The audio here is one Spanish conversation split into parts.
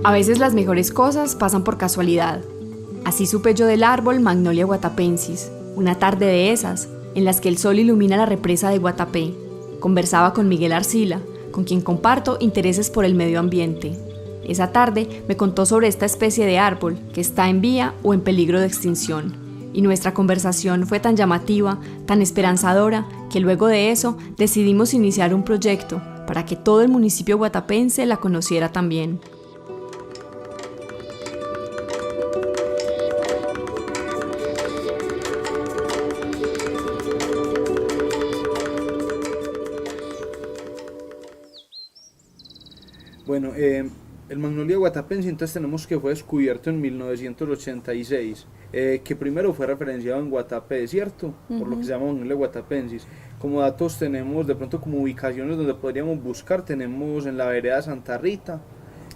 A veces las mejores cosas pasan por casualidad. Así supe yo del árbol Magnolia guatapensis, una tarde de esas, en las que el sol ilumina la represa de Guatapé. Conversaba con Miguel Arcila, con quien comparto intereses por el medio ambiente. Esa tarde me contó sobre esta especie de árbol que está en vía o en peligro de extinción. Y nuestra conversación fue tan llamativa, tan esperanzadora, que luego de eso decidimos iniciar un proyecto para que todo el municipio guatapense la conociera también. Bueno, el Magnolia guatapensis entonces tenemos que fue descubierto en 1986, que primero fue referenciado en Guatapé, ¿cierto? Por lo que se llama Magnolia guatapensis. Como datos tenemos, de pronto como ubicaciones donde podríamos buscar, tenemos en la vereda Santa Rita,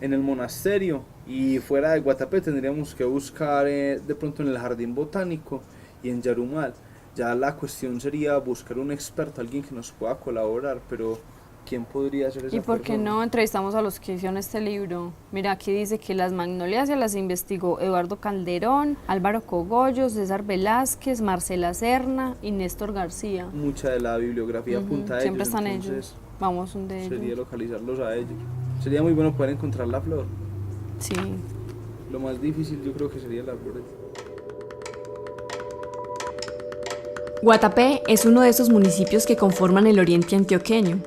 en el monasterio, y fuera de Guatapé tendríamos que buscar de pronto en el Jardín Botánico y en Yarumal. Ya la cuestión sería buscar un experto, alguien que nos pueda colaborar, pero ¿quién podría ser esa persona? ¿Y por qué no entrevistamos a los que hicieron este libro? Mira, aquí dice que las magnoliáceas las investigó Eduardo Calderón, Álvaro Cogollo, César Velázquez, Marcela Serna y Néstor García. Mucha de la bibliografía apunta a Siempre ellos, están entonces ellos. Vamos, un de ellos. sería localizarlos a ellos. Sería muy bueno poder encontrar la flor. Sí. Lo más difícil yo creo que sería la flor. Guatapé es uno de esos municipios que conforman el oriente antioqueño.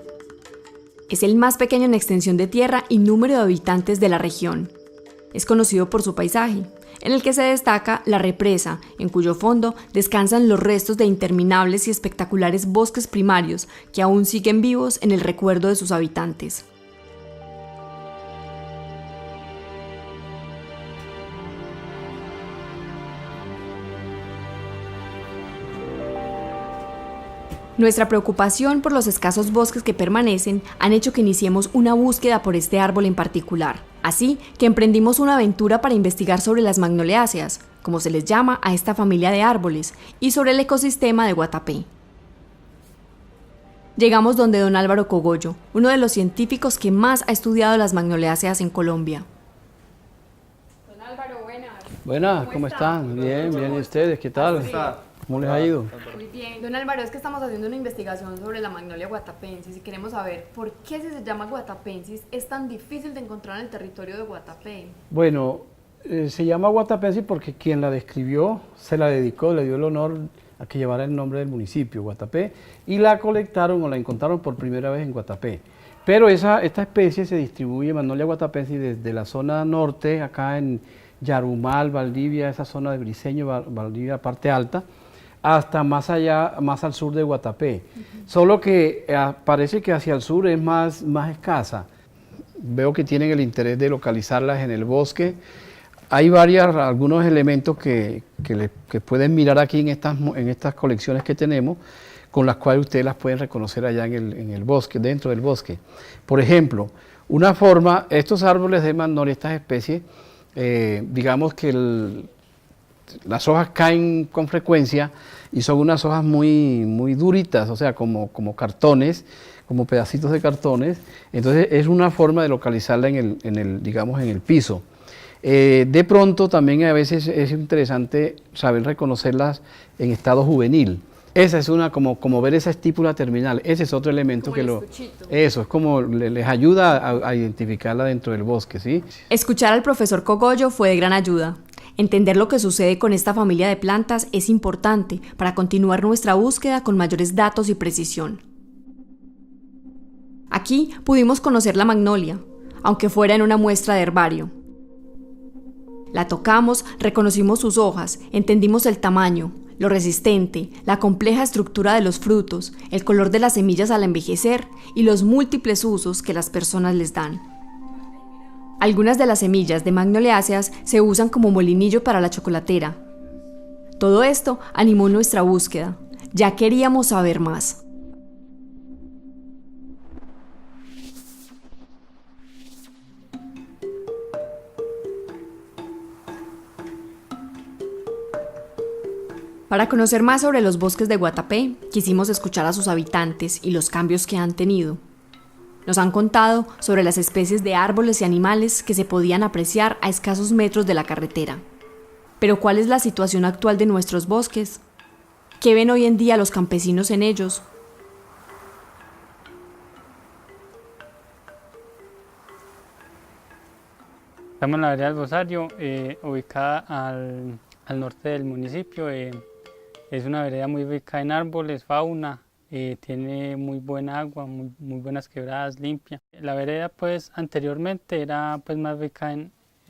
Es el más pequeño en extensión de tierra y número de habitantes de la región. Es conocido por su paisaje, en el que se destaca la represa, en cuyo fondo descansan los restos de interminables y espectaculares bosques primarios que aún siguen vivos en el recuerdo de sus habitantes. Nuestra preocupación por los escasos bosques que permanecen han hecho que iniciemos una búsqueda por este árbol en particular. Así que emprendimos una aventura para investigar sobre las magnoliáceas, como se les llama a esta familia de árboles, y sobre el ecosistema de Guatapé. Llegamos donde don Álvaro Cogollo, uno de los científicos que más ha estudiado las magnoliáceas en Colombia. Don Álvaro, buenas. Buenas, ¿cómo están? Bien, bien, ¿y ustedes? ¿Qué tal? ¿Cómo les ha ido? Muy bien. Don Álvaro, es que estamos haciendo una investigación sobre la Magnolia guatapensis y queremos saber por qué si se llama guatapensis es tan difícil de encontrar en el territorio de Guatapé. Bueno, se llama guatapensis porque quien la describió se la dedicó, le dio el honor a que llevara el nombre del municipio, Guatapé, y la colectaron o la encontraron por primera vez en Guatapé. Pero esta especie se distribuye, Magnolia guatapensis, desde la zona norte, acá en Yarumal, Valdivia, esa zona de Briceño, Valdivia, parte alta, hasta más allá, más al sur de Guatapé. Solo que parece que hacia el sur es más escasa. Veo que tienen el interés de localizarlas en el bosque. Hay algunos elementos que pueden mirar aquí en estas colecciones que tenemos, con las cuales ustedes las pueden reconocer allá en el bosque, dentro del bosque. Por ejemplo, una forma, estos árboles de magnolia, estas especies, digamos que las hojas caen con frecuencia y son unas hojas muy duritas, o sea, como cartones, como pedacitos de cartones. Entonces es una forma de localizarla digamos, en el piso. De pronto también a veces es interesante saber reconocerlas en estado juvenil. Esa es una, como ver esa estípula terminal, ese es otro elemento como que eso es como les ayuda a identificarla dentro del bosque, ¿sí? Escuchar al profesor Cogollo fue de gran ayuda. Entender lo que sucede con esta familia de plantas es importante para continuar nuestra búsqueda con mayores datos y precisión. Aquí pudimos conocer la magnolia, aunque fuera en una muestra de herbario. La tocamos, reconocimos sus hojas, entendimos el tamaño, lo resistente, la compleja estructura de los frutos, el color de las semillas al envejecer y los múltiples usos que las personas les dan. Algunas de las semillas de magnoliáceas se usan como molinillo para la chocolatera. Todo esto animó nuestra búsqueda. Ya queríamos saber más. Para conocer más sobre los bosques de Guatapé, quisimos escuchar a sus habitantes y los cambios que han tenido. Nos han contado sobre las especies de árboles y animales que se podían apreciar a escasos metros de la carretera. Pero ¿cuál es la situación actual de nuestros bosques? ¿Qué ven hoy en día los campesinos en ellos? Estamos en la vereda del Rosario, ubicada al norte del municipio. Es una vereda muy rica en árboles, fauna, tiene muy buena agua, muy buenas quebradas, limpia. La vereda pues anteriormente era pues más rica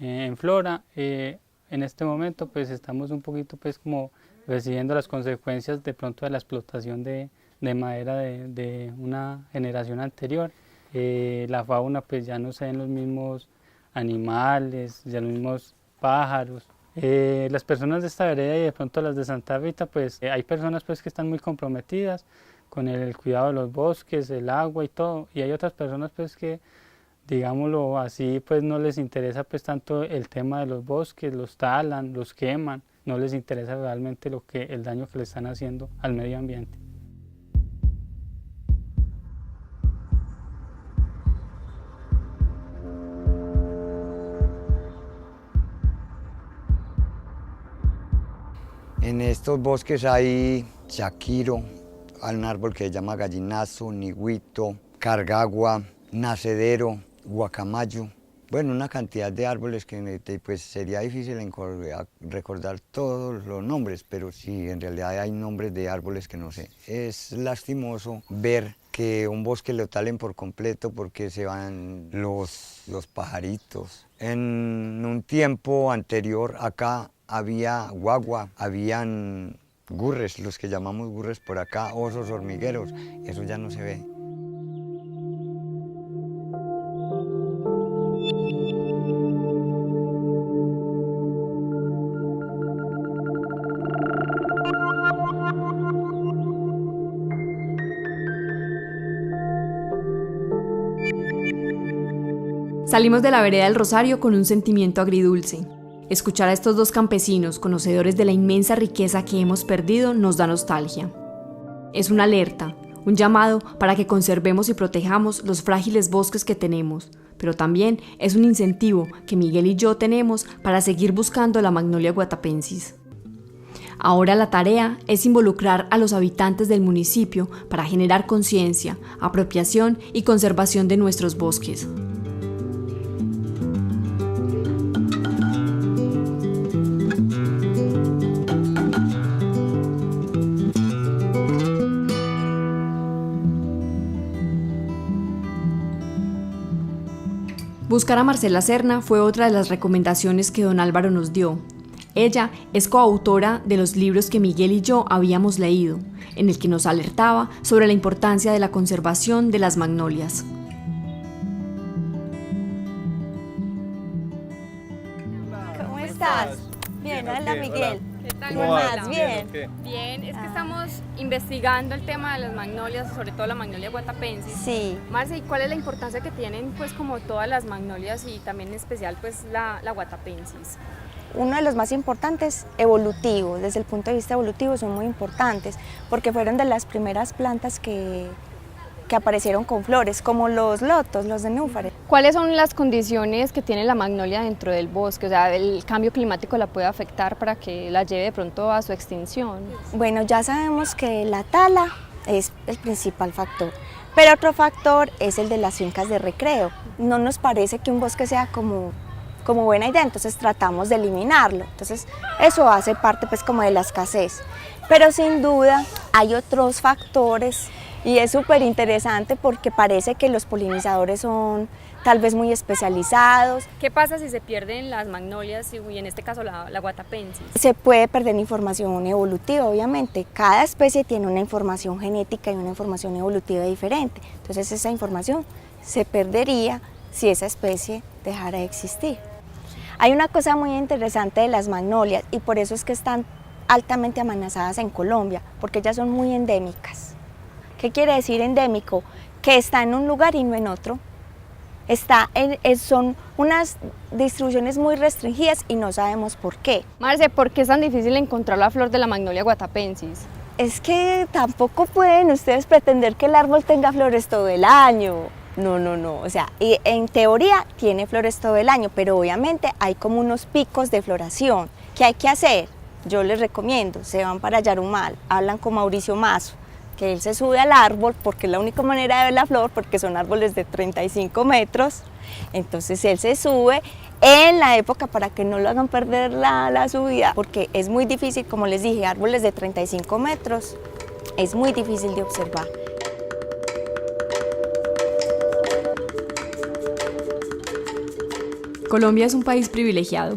en flora. En este momento pues estamos un poquito pues como recibiendo las consecuencias de pronto de la explotación de madera de una generación anterior. La fauna pues ya no se ven los mismos animales, ya los mismos pájaros. Las personas de esta vereda y de pronto las de Santa Rita, pues hay personas pues que están muy comprometidas con el cuidado de los bosques, el agua y todo, y hay otras personas pues que, digámoslo así, pues no les interesa pues tanto el tema de los bosques, los talan, los queman, no les interesa realmente el daño que le están haciendo al medio ambiente. En estos bosques hay chaquiro, hay un árbol que se llama gallinazo, nigüito, cargagua, nacedero, guacamayo. Bueno, una cantidad de árboles que pues, sería difícil recordar todos los nombres, pero sí, en realidad hay nombres de árboles que no sé. Es lastimoso ver que un bosque lo talen por completo porque se van los pajaritos. En un tiempo anterior acá había guagua, habían gurres, los que llamamos gurres por acá, osos hormigueros, eso ya no se ve. Salimos de la vereda del Rosario con un sentimiento agridulce. Escuchar a estos dos campesinos, conocedores de la inmensa riqueza que hemos perdido, nos da nostalgia. Es una alerta, un llamado para que conservemos y protejamos los frágiles bosques que tenemos, pero también es un incentivo que Miguel y yo tenemos para seguir buscando la Magnolia guatapensis. Ahora la tarea es involucrar a los habitantes del municipio para generar conciencia, apropiación y conservación de nuestros bosques. Buscar a Marcela Serna fue otra de las recomendaciones que don Álvaro nos dio. Ella es coautora de los libros que Miguel y yo habíamos leído, en el que nos alertaba sobre la importancia de la conservación de las magnolias. ¿Cómo estás? Bien, hola Miguel. ¿Qué tal? ¿Cómo vas? más? Bien. Bien, es que estamos investigando el tema de las magnolias, sobre todo la magnolia guatapensis. Sí. Marce, ¿y cuál es la importancia que tienen pues como todas las magnolias y también en especial pues la guatapensis? Uno de los más importantes, evolutivos, desde el punto de vista evolutivo son muy importantes porque fueron de las primeras plantas que aparecieron con flores, como los lotos, los nenúfares. ¿Cuáles son las condiciones que tiene la magnolia dentro del bosque? O sea, ¿el cambio climático la puede afectar para que la lleve de pronto a su extinción? Bueno, ya sabemos que la tala es el principal factor, pero otro factor es el de las fincas de recreo. No nos parece que un bosque sea como buena idea, entonces tratamos de eliminarlo. Entonces eso hace parte pues como de la escasez. Pero sin duda hay otros factores y es súper interesante porque parece que los polinizadores son tal vez muy especializados. ¿Qué pasa si se pierden las magnolias y en este caso la guatapensis? Se puede perder información evolutiva, obviamente. Cada especie tiene una información genética y una información evolutiva diferente. Entonces esa información se perdería si esa especie dejara de existir. Hay una cosa muy interesante de las magnolias y por eso es que están altamente amenazadas en Colombia, porque ellas son muy endémicas. ¿Qué quiere decir endémico? Que está en un lugar y no en otro. Son unas distribuciones muy restringidas y no sabemos por qué. Marce, ¿por qué es tan difícil encontrar la flor de la magnolia guatapensis? Es que tampoco pueden ustedes pretender que el árbol tenga flores todo el año. no, o sea, y en teoría tiene flores todo el año, pero obviamente hay como unos picos de floración. ¿Qué hay que hacer? Yo les recomiendo, se van para Yarumal, hablan con Mauricio Mazo, que él se sube al árbol porque es la única manera de ver la flor, porque son árboles de 35 metros, entonces él se sube en la época para que no lo hagan perder la subida, porque es muy difícil, como les dije, árboles de 35 metros, es muy difícil de observar. Colombia es un país privilegiado.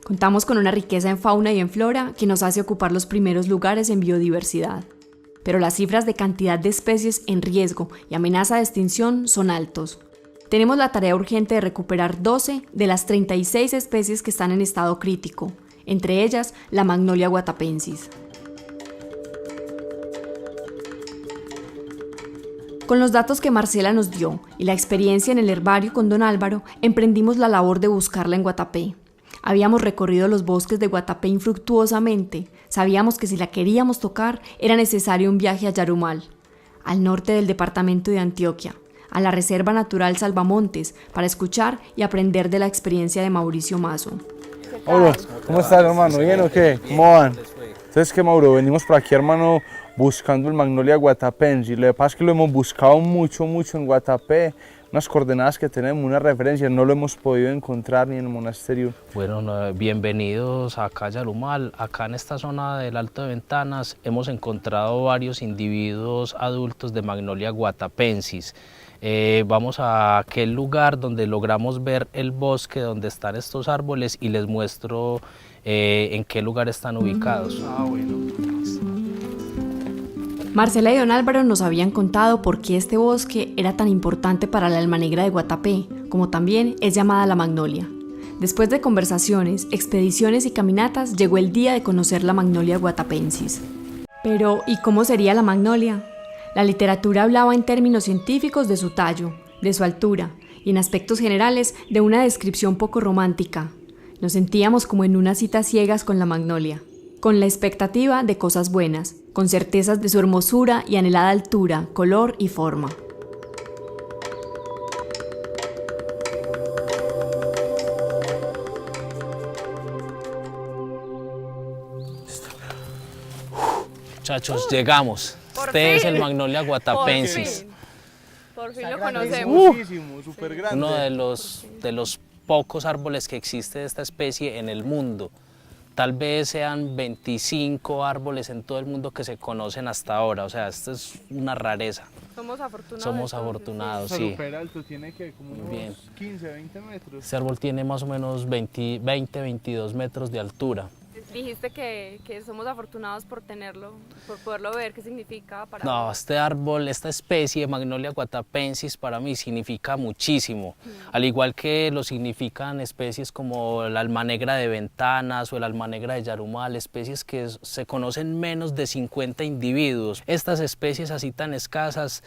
Contamos con una riqueza en fauna y en flora que nos hace ocupar los primeros lugares en biodiversidad. Pero las cifras de cantidad de especies en riesgo y amenaza de extinción son altos. Tenemos la tarea urgente de recuperar 12 de las 36 especies que están en estado crítico, entre ellas la Magnolia guatapensis. Con los datos que Marcela nos dio y la experiencia en el herbario con don Álvaro, emprendimos la labor de buscarla en Guatapé. Habíamos recorrido los bosques de Guatapé infructuosamente. Sabíamos que si la queríamos tocar, era necesario un viaje a Yarumal, al norte del departamento de Antioquia, a la Reserva Natural Salvamontes, para escuchar y aprender de la experiencia de Mauricio Mazo. Mauro, ¿cómo estás, hermano? ¿Bien o qué? ¿Cómo van? Entonces, ¿qué, Mauro? Venimos por aquí, hermano, buscando el Magnolia guatapensis. Lo que pasa es que lo hemos buscado mucho en Guatapé. Unas coordenadas que tenemos, unas referencias, no lo hemos podido encontrar ni en el monasterio. Bueno, bienvenidos acá a Yarumal. Acá en esta zona del Alto de Ventanas hemos encontrado varios individuos adultos de Magnolia guatapensis. Vamos a aquel lugar donde logramos ver el bosque donde están estos árboles y les muestro en qué lugar están ubicados. Marcela y don Álvaro nos habían contado por qué este bosque era tan importante para la alma negra de Guatapé, como también es llamada la Magnolia. Después de conversaciones, expediciones y caminatas, llegó el día de conocer la Magnolia guatapensis. Pero, ¿y cómo sería la Magnolia? La literatura hablaba en términos científicos de su tallo, de su altura, y en aspectos generales de una descripción poco romántica. Nos sentíamos como en unas citas ciegas con la Magnolia, con la expectativa de cosas buenas, con certezas de su hermosura y anhelada altura, color y forma. Muchachos, llegamos. Este es el Magnolia guatapensis. Por fin lo conocemos. Súper grande. Uno de los pocos árboles que existe de esta especie en el mundo. Tal vez sean 25 árboles en todo el mundo que se conocen hasta ahora, o sea, esto es una rareza. Somos afortunados. Somos afortunados, sí. Súper alto, tiene que como unos 15, 20 metros. Este árbol tiene más o menos 20, 22 metros de altura. Dijiste que somos afortunados por tenerlo, por poderlo ver. ¿Qué significa para No, vos? este árbol, esta especie, Magnolia guatapensis, para mí significa muchísimo. Al igual que lo significan especies como el alma negra de Ventanas o el alma negra de Yarumal, especies que se conocen menos de 50 individuos. Estas especies así tan escasas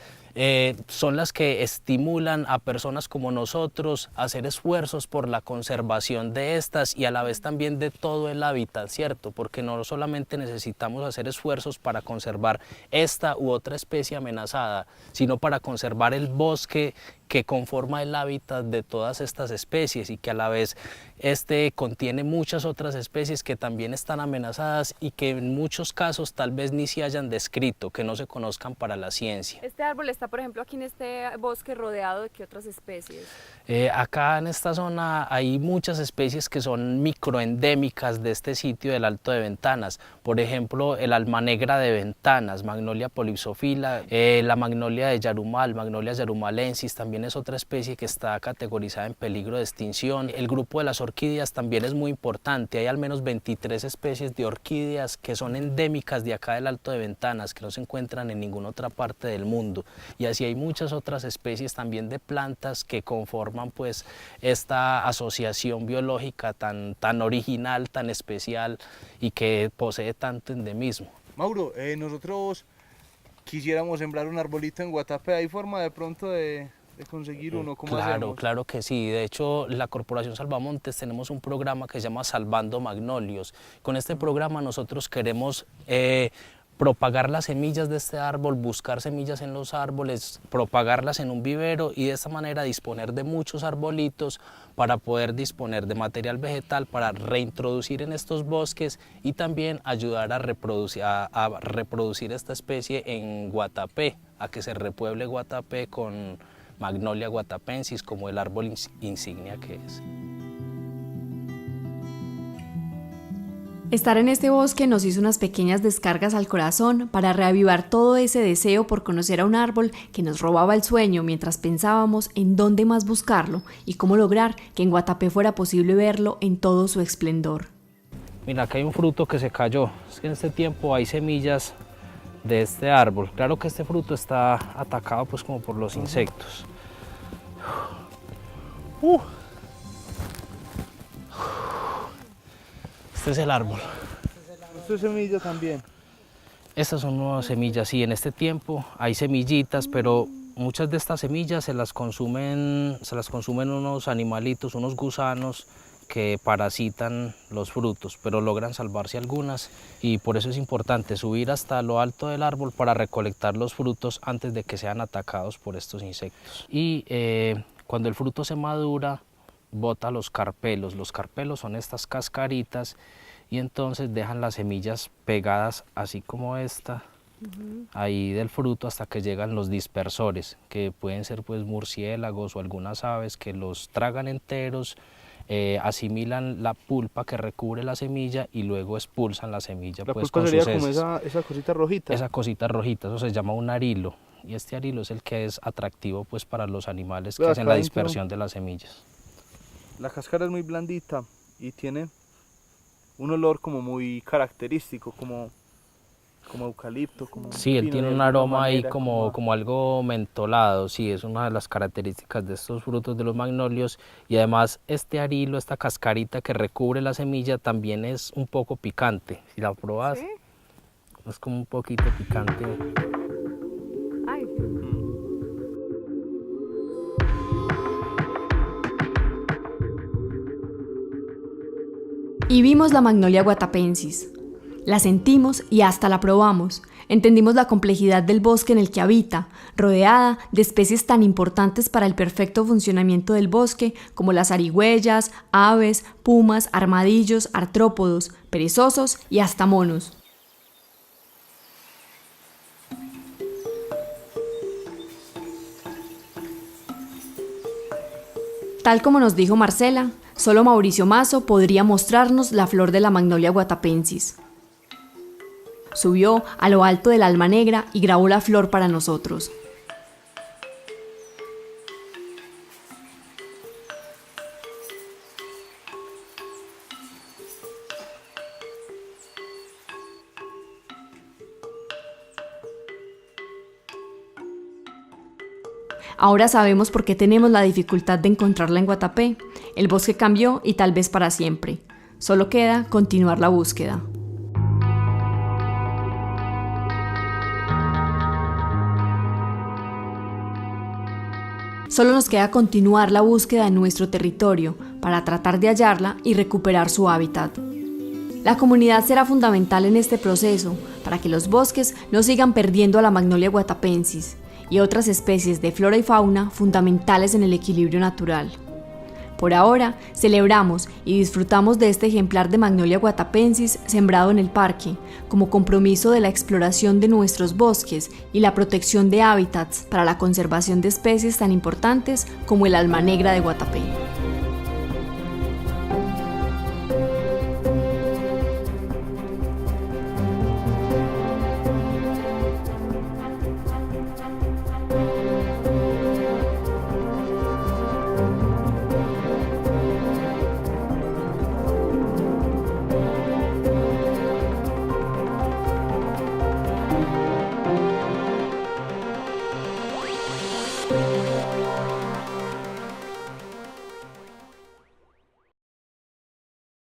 son las que estimulan a personas como nosotros a hacer esfuerzos por la conservación de estas y a la vez también de todo el hábitat, ¿cierto? Porque no solamente necesitamos hacer esfuerzos para conservar esta u otra especie amenazada, sino para conservar el bosque que conforma el hábitat de todas estas especies y que a la vez contiene muchas otras especies que también están amenazadas y que en muchos casos tal vez ni se hayan descrito, que no se conozcan para la ciencia. Este árbol está, por ejemplo, aquí en este bosque rodeado de qué otras especies. Acá en esta zona hay muchas especies que son microendémicas de este sitio del Alto de Ventanas. Por ejemplo, el alma negra de Ventanas, Magnolia polypsophila, la magnolia de Yarumal, Magnolia yarumalensis, también es otra especie que está categorizada en peligro de extinción. El grupo de las orquídeas también es muy importante. Hay al menos 23 especies de orquídeas que son endémicas de acá del Alto de Ventanas, que no se encuentran en ninguna otra parte del mundo. Y así hay muchas otras especies también de plantas que conforman pues esta asociación biológica tan original, tan especial y que posee tanto endemismo. Mauro, nosotros quisiéramos sembrar un arbolito en Guatapé. ¿Hay forma de pronto de conseguir uno? ¿Cómo hacemos? Claro que sí. De hecho, la Corporación Salvamontes tenemos un programa que se llama Salvando Magnolios. Con este programa nosotros queremos propagar las semillas de este árbol, buscar semillas en los árboles, propagarlas en un vivero y de esta manera disponer de muchos arbolitos para poder disponer de material vegetal para reintroducir en estos bosques y también ayudar a reproducir esta especie en Guatapé, a que se repueble Guatapé con Magnolia guatapensis como el árbol insignia que es. Estar en este bosque nos hizo unas pequeñas descargas al corazón para reavivar todo ese deseo por conocer a un árbol que nos robaba el sueño mientras pensábamos en dónde más buscarlo y cómo lograr que en Guatapé fuera posible verlo en todo su esplendor. Mira, acá hay un fruto que se cayó. Es que en este tiempo hay semillas de este árbol. Claro que este fruto está atacado pues como por los insectos. Este es el árbol. ¿Esto es semilla también? Estas son nuevas semillas, sí, en este tiempo hay semillitas, pero muchas de estas semillas se las consumen unos animalitos, unos gusanos que parasitan los frutos, pero logran salvarse algunas y por eso es importante subir hasta lo alto del árbol para recolectar los frutos antes de que sean atacados por estos insectos. Y cuando el fruto se madura, bota los carpelos. Los carpelos son estas cascaritas y entonces dejan las semillas pegadas así como esta, ahí del fruto hasta que llegan los dispersores, que pueden ser pues murciélagos o algunas aves que los tragan enteros, asimilan la pulpa que recubre la semilla y luego expulsan la semilla. La pues, pulpa con sería sus como heces. esa cosita rojita. Esa cosita rojita, eso se llama un arilo y este arilo es el que es atractivo pues para los animales que hacen la dispersión de las semillas. La cáscara es muy blandita y tiene un olor como muy característico, como eucalipto. Sí, él tiene un aroma ahí como algo mentolado, sí, es una de las características de estos frutos de los magnolios y además este arilo, esta cascarita que recubre la semilla también es un poco picante, si la probas, ¿sí? Es como un poquito picante. Ay. Y vimos la Magnolia guatapensis. La sentimos y hasta la probamos. Entendimos la complejidad del bosque en el que habita, rodeada de especies tan importantes para el perfecto funcionamiento del bosque como las zarigüeyas, aves, pumas, armadillos, artrópodos, perezosos y hasta monos. Tal como nos dijo Marcela, solo Mauricio Mazo podría mostrarnos la flor de la Magnolia guatapensis. Subió a lo alto del Alma Negra y grabó la flor para nosotros. Ahora sabemos por qué tenemos la dificultad de encontrarla en Guatapé. El bosque cambió y tal vez para siempre. Solo queda continuar la búsqueda. Solo nos queda continuar la búsqueda en nuestro territorio para tratar de hallarla y recuperar su hábitat. La comunidad será fundamental en este proceso para que los bosques no sigan perdiendo a la Magnolia guatapensis y otras especies de flora y fauna fundamentales en el equilibrio natural. Por ahora, celebramos y disfrutamos de este ejemplar de Magnolia guatapensis sembrado en el parque, como compromiso de la exploración de nuestros bosques y la protección de hábitats para la conservación de especies tan importantes como el alma negra de Guatapé.